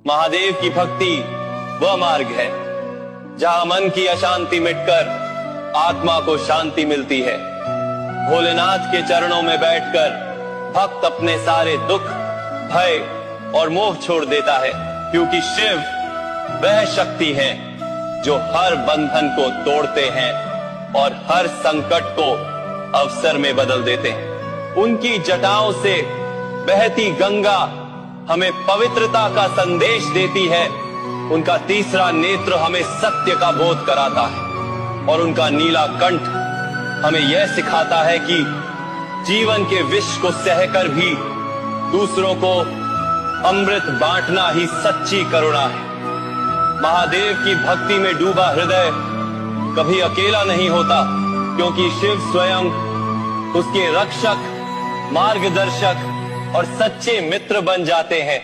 महादेव की भक्ति वह मार्ग है जहां मन की अशांति मिटकर आत्मा को शांति मिलती है। भोलेनाथ के चरणों में बैठकर भक्त अपने सारे दुख, भय और मोह छोड़ देता है, क्योंकि शिव वह शक्ति है जो हर बंधन को तोड़ते हैं और हर संकट को अवसर में बदल देते हैं। उनकी जटाओं से बहती गंगा हमें पवित्रता का संदेश देती है। उनका तीसरा नेत्र हमें सत्य का बोध कराता है और उनका नीला कंठ हमें यह सिखाता है कि जीवन के विष को सहकर भी दूसरों को अमृत बांटना ही सच्ची करुणा है। महादेव की भक्ति में डूबा हृदय कभी अकेला नहीं होता, क्योंकि शिव स्वयं उसके रक्षक, मार्गदर्शक और सच्चे मित्र बन जाते हैं।